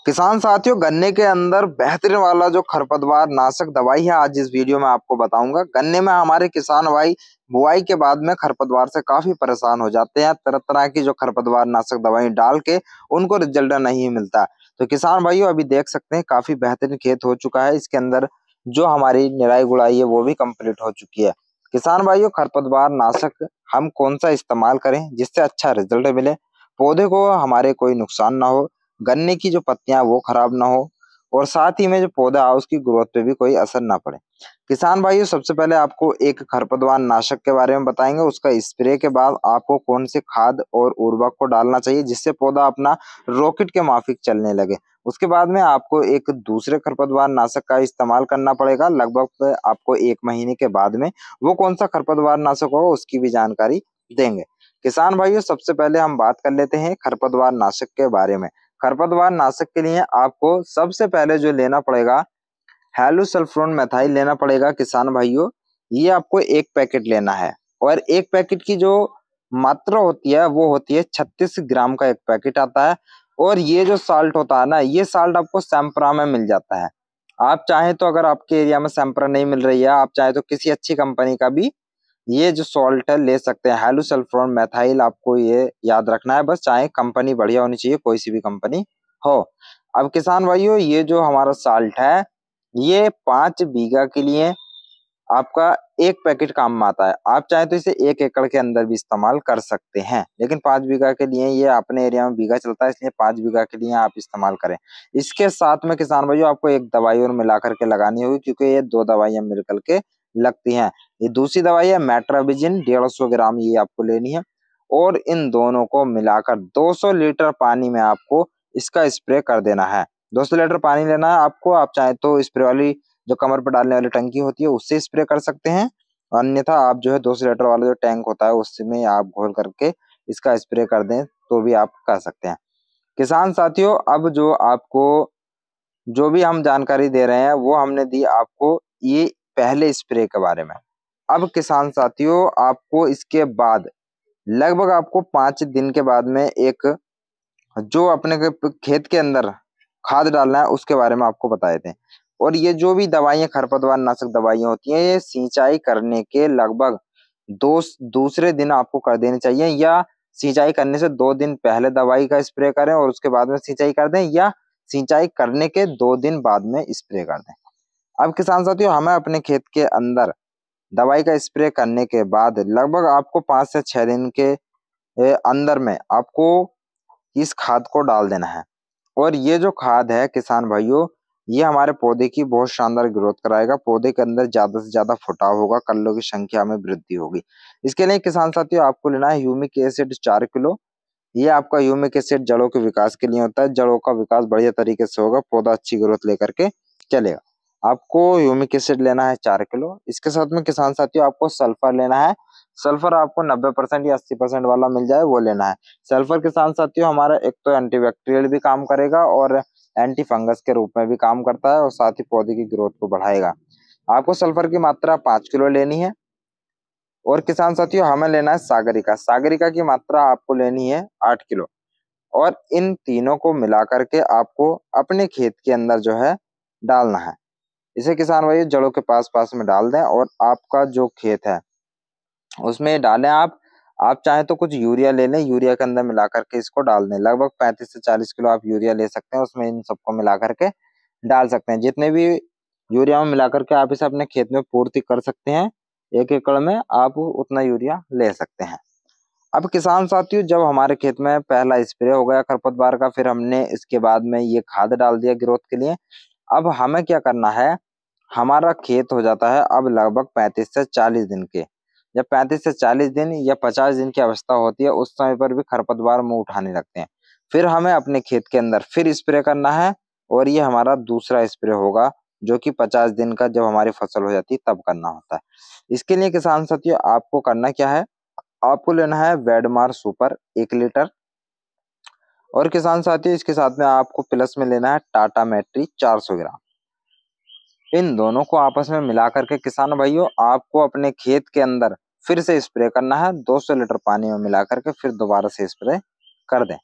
किसान साथियों, गन्ने के अंदर बेहतरीन वाला जो खरपतवार नाशक दवाई है, आज इस वीडियो में आपको बताऊंगा। गन्ने में हमारे किसान भाई बुआई के बाद में खरपतवार से काफी परेशान हो जाते हैं। तरह तरह की जो खरपतवार नाशक दवाई डाल के उनको रिजल्ट नहीं मिलता। तो किसान भाइयों, अभी देख सकते हैं काफी बेहतरीन खेत हो चुका है। इसके अंदर जो हमारी निराई गुड़ाई है वो भी कंप्लीट हो चुकी है। किसान भाइयों, खरपतवार नाशक हम कौन सा इस्तेमाल करें जिससे अच्छा रिजल्ट मिले, पौधे को हमारे कोई नुकसान ना हो, गन्ने की जो पत्तियां वो खराब ना हो, और साथ ही में जो पौधा है उसकी ग्रोथ पे भी कोई असर ना पड़े। किसान भाइयों, सबसे पहले आपको एक खरपतवार नाशक के बारे में बताएंगे। उसका स्प्रे के बाद आपको कौन से खाद और उर्वरक को डालना चाहिए जिससे पौधा अपना रॉकेट के माफिक चलने लगे। उसके बाद में आपको एक दूसरे खरपतवार नाशक का इस्तेमाल करना पड़ेगा। लगभग आपको 1 महीने के बाद में वो कौन सा खरपतवार नाशक होगा उसकी भी जानकारी देंगे। किसान भाइयों, सबसे पहले हम बात कर लेते हैं खरपतवार नाशक के बारे में। खरपतवार नाशक के लिए आपको सबसे पहले जो लेना पड़ेगा, हेलोसल्फोन मेथाइल लेना पड़ेगा। किसान भाइयों, ये आपको 1 पैकेट लेना है, और 1 पैकेट की जो मात्रा होती है वो होती है 36 ग्राम का 1 पैकेट आता है। और ये जो साल्ट होता है ना, ये साल्ट आपको सैंपरा में मिल जाता है। आप चाहें तो, अगर आपके एरिया में सैंपरा नहीं मिल रही है, आप चाहे तो किसी अच्छी कंपनी का भी ये जो सॉल्ट है ले सकते हैं। हेलोसल्फोन मेथाइल, आपको ये याद रखना है बस, चाहे कंपनी बढ़िया होनी चाहिए, कोई सी भी कंपनी हो। अब किसान भाइयों, ये जो हमारा साल्ट है ये 5 बीघा के लिए आपका 1 पैकेट काम में आता है। आप चाहे तो इसे 1 एकड़ के अंदर भी इस्तेमाल कर सकते हैं, लेकिन 5 बीघा के लिए, ये अपने एरिया में बीघा चलता है इसलिए 5 बीघा के लिए आप इस्तेमाल करें। इसके साथ में किसान भाइयों, आपको एक दवाई और मिला करके लगानी होगी, क्योंकि ये 2 दवाइयां मिलकर के लगती हैं। ये दूसरी दवाई है मेट्राबिजिन 150 ग्राम, ये आपको लेनी है। और इन दोनों को मिलाकर 200 लीटर पानी में आपको इसका स्प्रे कर देना है। 200 लीटर पानी लेना है आपको। आप चाहे तो स्प्रे वाली जो कमर पर डालने वाली टंकी होती है उससे स्प्रे कर सकते हैं, अन्यथा आप जो है 200 लीटर वाला जो टैंक होता है उसमें आप घोल करके इसका स्प्रे कर दें तो भी आप कर सकते हैं। किसान साथियों, अब जो आपको जो भी हम जानकारी दे रहे हैं वो हमने दी आपको ये पहले स्प्रे के बारे में। अब किसान साथियों, आपको इसके बाद लगभग आपको 5 दिन के बाद में एक जो अपने के खेत के अंदर खाद डालना है उसके बारे में आपको बताए थे। और ये जो भी दवाइयां खरपतवार नाशक दवाइयां होती हैं, ये सिंचाई करने के लगभग दूसरे दिन आपको कर देनी चाहिए, या सिंचाई करने से 2 दिन पहले दवाई का स्प्रे करें और उसके बाद में सिंचाई कर दें, या सिंचाई करने के 2 दिन बाद में स्प्रे कर दें। अब किसान साथियों, हमें अपने खेत के अंदर दवाई का स्प्रे करने के बाद लगभग आपको 5 से 6 दिन के अंदर में आपको इस खाद को डाल देना है। और ये जो खाद है किसान भाइयों, ये हमारे पौधे की बहुत शानदार ग्रोथ कराएगा। पौधे के अंदर ज्यादा से ज्यादा फुटाव होगा, कल्लों की संख्या में वृद्धि होगी। इसके लिए किसान साथियों, आपको लेना है ह्यूमिक एसिड 4 किलो। ये आपका ह्यूमिक एसिड जड़ों के विकास के लिए होता है। जड़ों का विकास बढ़िया तरीके से होगा, पौधा अच्छी ग्रोथ लेकर के चलेगा। आपको ह्यूमिक एसिड लेना है 4 किलो। इसके साथ में किसान साथियों, आपको सल्फर लेना है। सल्फर आपको 90% या 80% वाला मिल जाए वो लेना है। सल्फर किसान साथियों हमारा एक तो एंटीबैक्टीरियल भी काम करेगा और एंटी फंगस के रूप में भी काम करता है, और साथ ही पौधे की ग्रोथ को बढ़ाएगा। आपको सल्फर की मात्रा 5 किलो लेनी है। और किसान साथियों, हमें लेना है सागरिका। सागरिका की मात्रा आपको लेनी है 8 किलो। और इन तीनों को मिला करके आपको अपने खेत के अंदर जो है डालना है। इसे किसान भाई जड़ों के पास पास में डाल दें, और आपका जो खेत है उसमें डालें आप चाहें तो कुछ यूरिया ले लें, यूरिया के अंदर मिला करके इसको डाल दें। लगभग 35 से 40 किलो आप यूरिया ले सकते हैं, उसमें इन सबको मिला करके डाल सकते हैं। जितने भी यूरिया में मिला करके आप इसे अपने खेत में पूर्ति कर सकते हैं, 1 एकड़ में आप उतना यूरिया ले सकते हैं। अब किसान साथियों, जब हमारे खेत में पहला स्प्रे हो गया खरपतवार का, फिर हमने इसके बाद में ये खाद डाल दिया ग्रोथ के लिए। अब हमें क्या करना है, हमारा खेत हो जाता है अब लगभग 35 से 40 दिन के। जब 35 से 40 दिन या 50 दिन की अवस्था होती है, उस समय पर भी खरपतवार मुंह उठाने लगते हैं। फिर हमें अपने खेत के अंदर फिर स्प्रे करना है, और ये हमारा दूसरा स्प्रे होगा जो कि 50 दिन का जब हमारी फसल हो जाती है तब करना होता है। इसके लिए किसान साथियों, आपको करना क्या है, आपको लेना है वेडमार सुपर 1 लीटर। और किसान साथियों, इसके साथ में आपको प्लस में लेना है टाटा मैट्री 400 ग्राम। इन दोनों को आपस में मिला करके किसान भाइयों, आपको अपने खेत के अंदर फिर से स्प्रे करना है। 200 लीटर पानी में मिला करके फिर दोबारा से स्प्रे कर दें।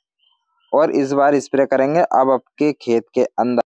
और इस बार स्प्रे करेंगे अब आपके खेत के अंदर।